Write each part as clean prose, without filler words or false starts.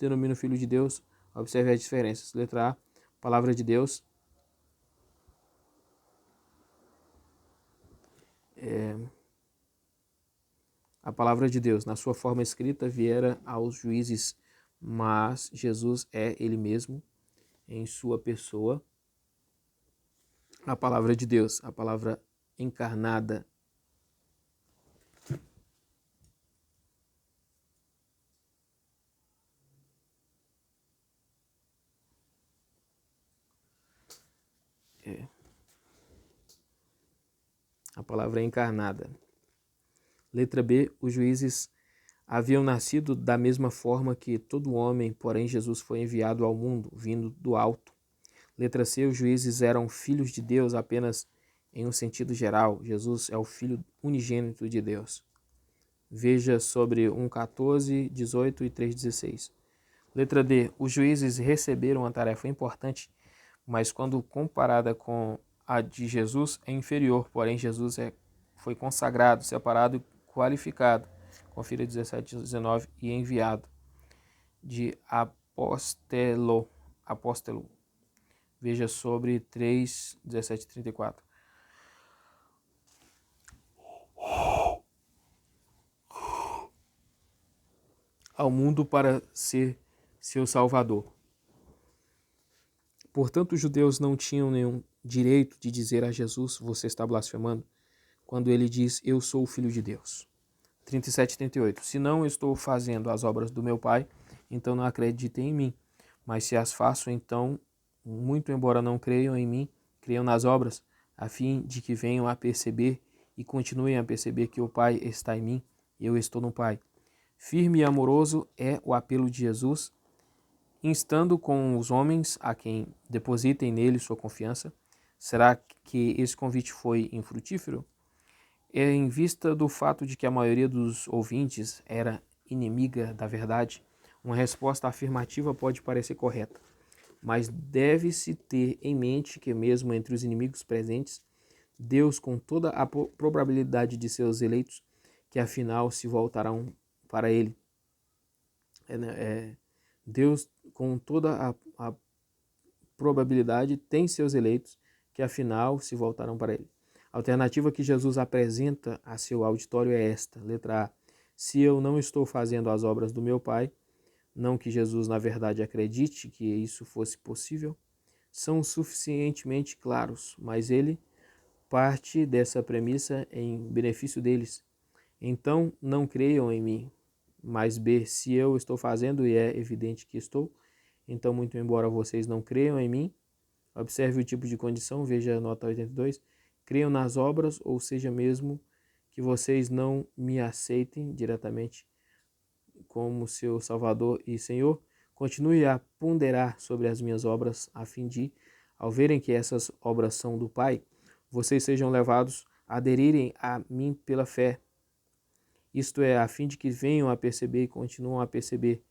denomina o Filho de Deus? Observe as diferenças. Letra A, Palavra de Deus. A palavra de Deus, na sua forma escrita, viera aos juízes, mas Jesus é Ele mesmo, em sua pessoa. A palavra de Deus, a palavra encarnada. A palavra encarnada. Letra B, os juízes haviam nascido da mesma forma que todo homem, porém Jesus foi enviado ao mundo, vindo do alto. Letra C, os juízes eram filhos de Deus apenas em um sentido geral. Jesus é o Filho unigênito de Deus. Veja sobre 1,14, 18 e 3,16. Letra D, os juízes receberam uma tarefa importante, mas quando comparada com a de Jesus é inferior, porém Jesus foi consagrado, separado e qualificado. Confira 17 e 19, e enviado de apóstolo. Veja sobre 3, 17 e 34. Ao mundo para ser seu salvador. Portanto, os judeus não tinham nenhum direito de dizer a Jesus: você está blasfemando, quando ele diz: eu sou o Filho de Deus. 37 e 38. Se não estou fazendo as obras do meu Pai, então não acreditem em mim. Mas se as faço, então, muito embora não creiam em mim, creiam nas obras, a fim de que venham a perceber e continuem a perceber que o Pai está em mim e eu estou no Pai. Firme e amoroso é o apelo de Jesus, instando com os homens a quem depositem nele sua confiança. Será que esse convite foi infrutífero? Em vista do fato de que a maioria dos ouvintes era inimiga da verdade, uma resposta afirmativa pode parecer correta, mas deve-se ter em mente que mesmo entre os inimigos presentes, Deus, com toda a probabilidade de seus eleitos, que afinal se voltarão para ele. Deus, com toda a probabilidade, tem seus eleitos, que afinal se voltarão para ele. A alternativa que Jesus apresenta a seu auditório é esta. Letra A. Se eu não estou fazendo as obras do meu Pai, não que Jesus na verdade acredite que isso fosse possível, são suficientemente claros, mas ele parte dessa premissa em benefício deles. Então não creiam em mim. Mas B, se eu estou fazendo e é evidente que estou, então muito embora vocês não creiam em mim, observe o tipo de condição, veja a nota 82, creiam nas obras, ou seja, mesmo que vocês não me aceitem diretamente como seu Salvador e Senhor, continue a ponderar sobre as minhas obras, a fim de, ao verem que essas obras são do Pai, vocês sejam levados a aderirem a mim pela fé. Isto é, a fim de que venham a perceber e continuam a perceber.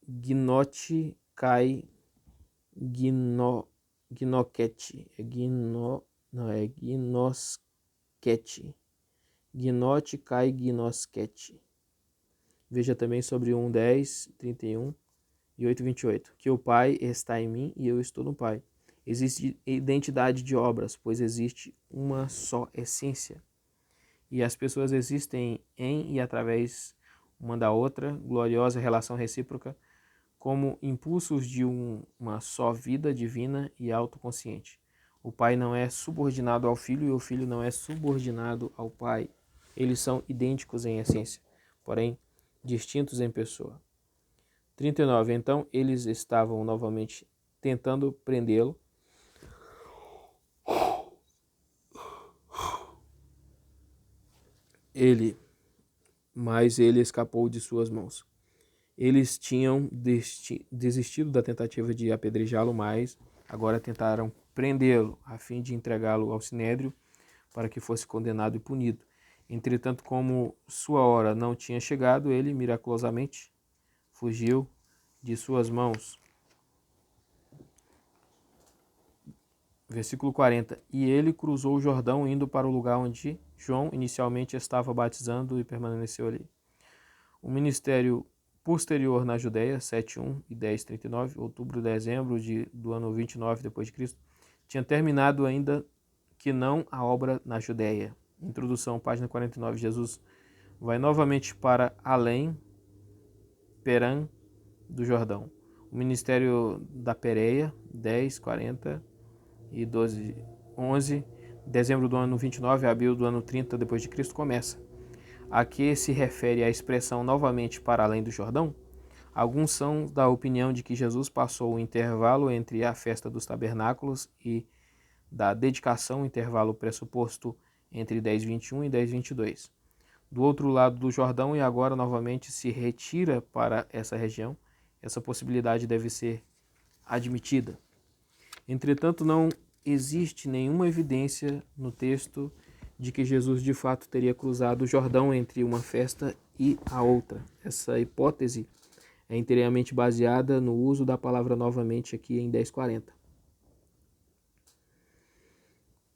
Gnote kai gnoquete. Gnosquete. Gnote kai gnosquete. Veja também sobre 1:10, 31 e 8:28. Que o Pai está em mim e eu estou no Pai. Existe identidade de obras, pois existe uma só essência. E as pessoas existem em e através uma da outra, gloriosa relação recíproca, como impulsos de uma só vida divina e autoconsciente. O Pai não é subordinado ao Filho e o Filho não é subordinado ao Pai. Eles são idênticos em essência, porém distintos em pessoa. 39. Então eles estavam novamente tentando prendê-lo. Mas ele escapou de suas mãos. Eles tinham desistido da tentativa de apedrejá-lo, mas agora tentaram prendê-lo, a fim de entregá-lo ao sinédrio para que fosse condenado e punido. Entretanto, como sua hora não tinha chegado, ele miraculosamente fugiu de suas mãos. Versículo 40. E ele cruzou o Jordão, indo para o lugar onde João inicialmente estava batizando e permaneceu ali. O ministério posterior na Judéia, 7:1 e 10:39, outubro, dezembro do ano 29 depois de Cristo, tinha terminado ainda que não a obra na Judéia. Introdução, página 49. Jesus vai novamente para além, Perã do Jordão. O ministério da Pérea, 10, 40 e 12, 11, dezembro do ano 29, abril do ano 30 depois de Cristo, começa. A que se refere a expressão novamente para além do Jordão? Alguns são da opinião de que Jesus passou o intervalo entre a festa dos tabernáculos e da dedicação, intervalo pressuposto entre 10:21 e 10:22. Do outro lado do Jordão e agora novamente se retira para essa região. Essa possibilidade deve ser admitida. Entretanto, não existe nenhuma evidência no texto de que Jesus de fato teria cruzado o Jordão entre uma festa e a outra. Essa hipótese é inteiramente baseada no uso da palavra novamente aqui em 10:40.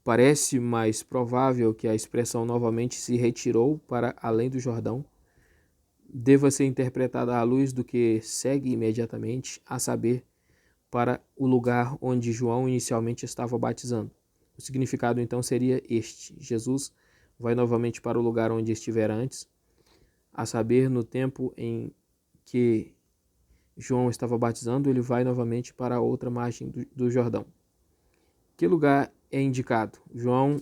Parece mais provável que a expressão novamente se retirou para além do Jordão deva ser interpretada à luz do que segue imediatamente, a saber, para o lugar onde João inicialmente estava batizando. O significado então seria este: Jesus vai novamente para o lugar onde estivera antes, a saber, no tempo em que João estava batizando, ele vai novamente para a outra margem do Jordão. Que lugar é indicado? João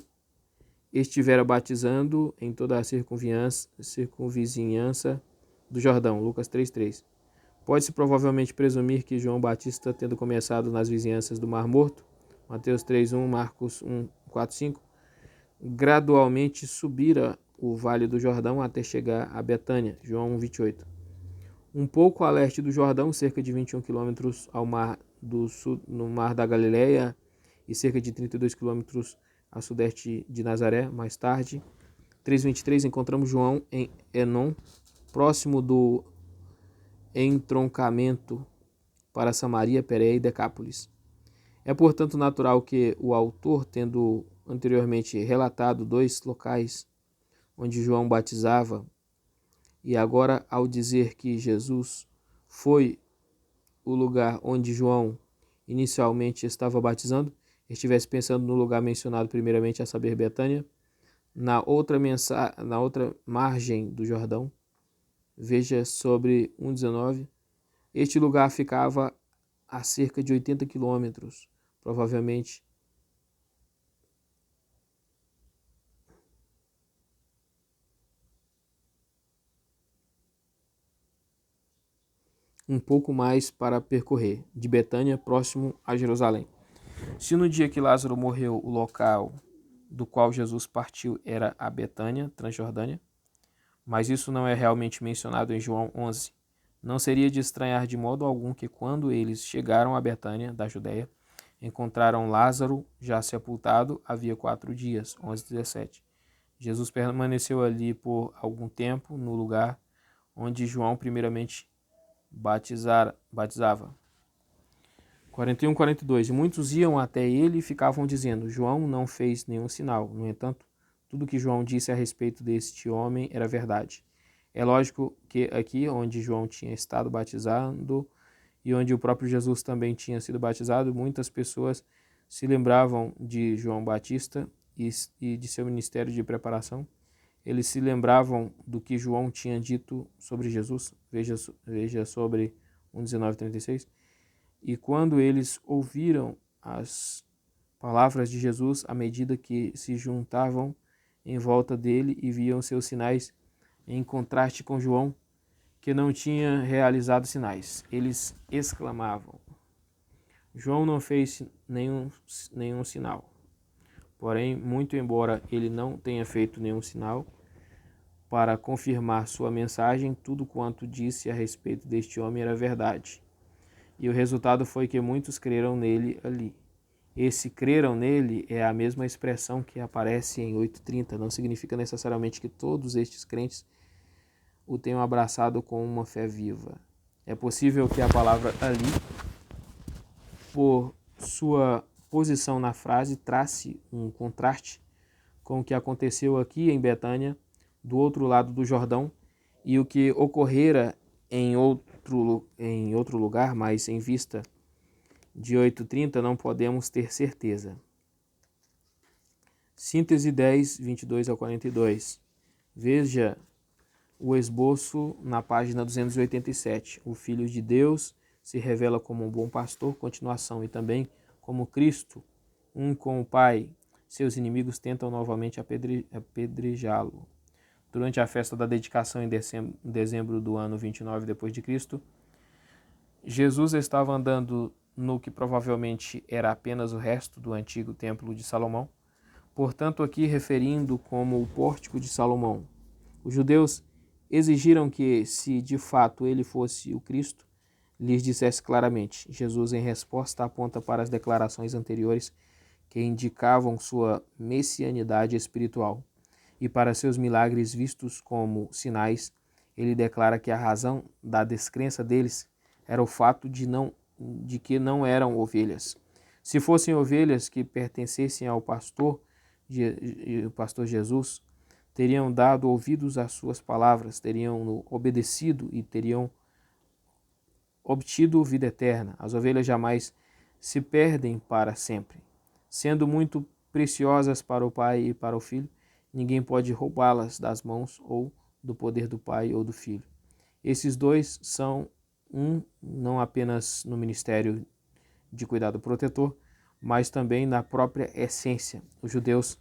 estivera batizando em toda a circunvizinhança do Jordão, Lucas 3:3. Pode-se provavelmente presumir que João Batista, tendo começado nas vizinhanças do Mar Morto, Mateus 3:1, Marcos 1:4-5, gradualmente subira o Vale do Jordão até chegar a Betânia, João 1:28. Um pouco a leste do Jordão, cerca de 21 quilômetros ao mar do sul, no Mar da Galileia, e cerca de 32 quilômetros a sudeste de Nazaré. Mais tarde, 3:23, encontramos João em Enom, próximo do entroncamento para Samaria, Pérea e Decápolis. É, portanto, natural que o autor, tendo anteriormente relatado dois locais onde João batizava, e agora, ao dizer que Jesus foi o lugar onde João inicialmente estava batizando, estivesse pensando no lugar mencionado primeiramente, a saber, Betânia, na outra margem do Jordão. Veja sobre 1:19. Este lugar ficava a cerca de 80 quilômetros, provavelmente um pouco mais para percorrer, de Betânia, próximo a Jerusalém. Se no dia que Lázaro morreu o local do qual Jesus partiu era a Betânia, Transjordânia, mas isso não é realmente mencionado em João 11, não seria de estranhar de modo algum que quando eles chegaram a Betânia, da Judéia, encontraram Lázaro já sepultado havia 4 dias, 11:17. Jesus permaneceu ali por algum tempo, no lugar onde João primeiramente batizava. 41, 42. E muitos iam até ele e ficavam dizendo: João não fez nenhum sinal. No entanto, tudo que João disse a respeito deste homem era verdade. É lógico que aqui, onde João tinha estado batizando e onde o próprio Jesus também tinha sido batizado, muitas pessoas se lembravam de João Batista e de seu ministério de preparação. Eles se lembravam do que João tinha dito sobre Jesus. Veja sobre 1:19-36. E quando eles ouviram as palavras de Jesus, à medida que se juntavam em volta dele e viam seus sinais, em contraste com João, que não tinha realizado sinais, eles exclamavam: João não fez nenhum sinal. Porém, muito embora ele não tenha feito nenhum sinal, para confirmar sua mensagem, tudo quanto disse a respeito deste homem era verdade. E o resultado foi que muitos creram nele ali. Esse creram nele é a mesma expressão que aparece em 8:30. Não significa necessariamente que todos estes crentes o tenham abraçado com uma fé viva. É possível que a palavra ali, por sua posição na frase, trace um contraste com o que aconteceu aqui em Betânia, do outro lado do Jordão, e o que ocorrera em outro lugar, mas em vista de 8:30 não podemos ter certeza. Síntese 10, 22 ao 42. Veja o esboço na página 287. O Filho de Deus se revela como um bom pastor, continuação, e também como Cristo, um com o Pai. Seus inimigos tentam novamente apedrejá-lo. Durante a festa da dedicação em dezembro do ano 29 depois de Cristo, Jesus estava andando no que provavelmente era apenas o resto do antigo templo de Salomão, portanto aqui referindo como o pórtico de Salomão. Os judeus exigiram que, se de fato ele fosse o Cristo, lhes dissesse claramente. Jesus, em resposta, aponta para as declarações anteriores que indicavam sua messianidade espiritual. E para seus milagres vistos como sinais, ele declara que a razão da descrença deles era o fato de que não eram ovelhas. Se fossem ovelhas que pertencessem ao pastor Jesus, teriam dado ouvidos às suas palavras, teriam obedecido e teriam obtido vida eterna. As ovelhas jamais se perdem para sempre. Sendo muito preciosas para o Pai e para o Filho, ninguém pode roubá-las das mãos ou do poder do Pai ou do Filho. Esses dois são não apenas no ministério de cuidado protetor, mas também na própria essência. Os judeus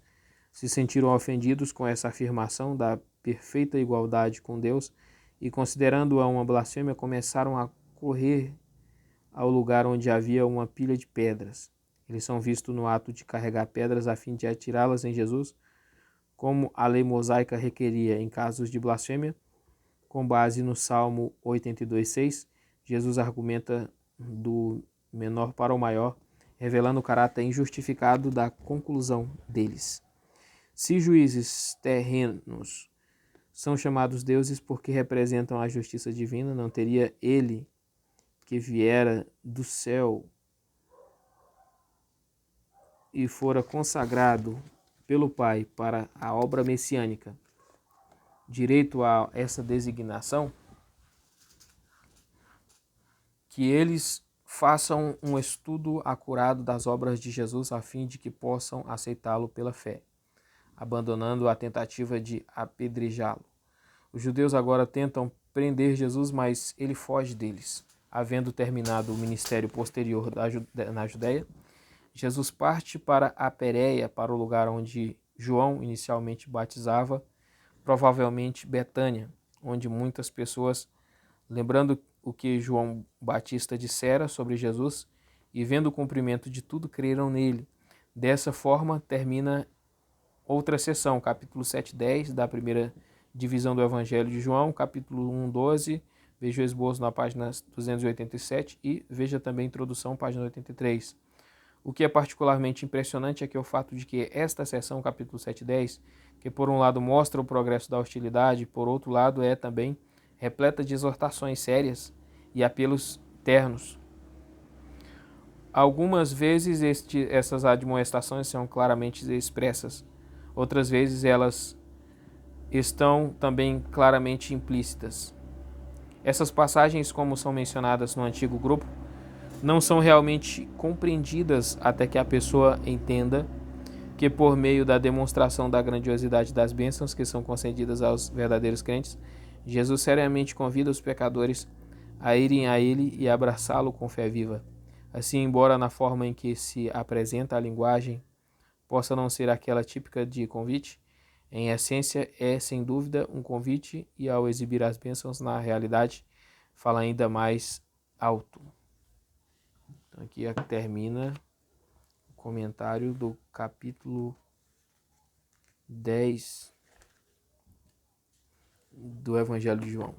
se sentiram ofendidos com essa afirmação da perfeita igualdade com Deus e, considerando-a uma blasfêmia, começaram a correr ao lugar onde havia uma pilha de pedras. Eles são vistos no ato de carregar pedras a fim de atirá-las em Jesus, como a lei mosaica requeria em casos de blasfêmia. Com base no Salmo 82:6, Jesus argumenta do menor para o maior, revelando o caráter injustificado da conclusão deles. Se juízes terrenos são chamados deuses porque representam a justiça divina, não teria ele que viera do céu e fora consagrado pelo Pai para a obra messiânica direito a essa designação? Que eles façam um estudo acurado das obras de Jesus a fim de que possam aceitá-lo pela fé, abandonando a tentativa de apedrejá-lo. Os judeus agora tentam prender Jesus, mas ele foge deles. Havendo terminado o ministério posterior na Judéia, Jesus parte para a Pérea, para o lugar onde João inicialmente batizava, provavelmente Betânia, onde muitas pessoas, lembrando o que João Batista dissera sobre Jesus e vendo o cumprimento de tudo, creram nele. Dessa forma, termina outra seção, capítulo 7:10 da primeira divisão do Evangelho de João, capítulo 1:12, veja o esboço na página 287 e veja também a introdução, página 83. O que é particularmente impressionante é que o fato de que esta seção, capítulo 7:10, que por um lado mostra o progresso da hostilidade, por outro lado é também repleta de exortações sérias e apelos ternos. Algumas vezes essas admoestações são claramente expressas, outras vezes elas estão também claramente implícitas. Essas passagens, como são mencionadas no antigo grupo, não são realmente compreendidas até que a pessoa entenda que, por meio da demonstração da grandiosidade das bênçãos que são concedidas aos verdadeiros crentes, Jesus seriamente convida os pecadores a irem a ele e abraçá-lo com fé viva. Assim, embora na forma em que se apresenta a linguagem possa não ser aquela típica de convite, em essência é, sem dúvida, um convite e, ao exibir as bênçãos, na realidade, fala ainda mais alto. Então, aqui termina o comentário do capítulo 10 do Evangelho de João.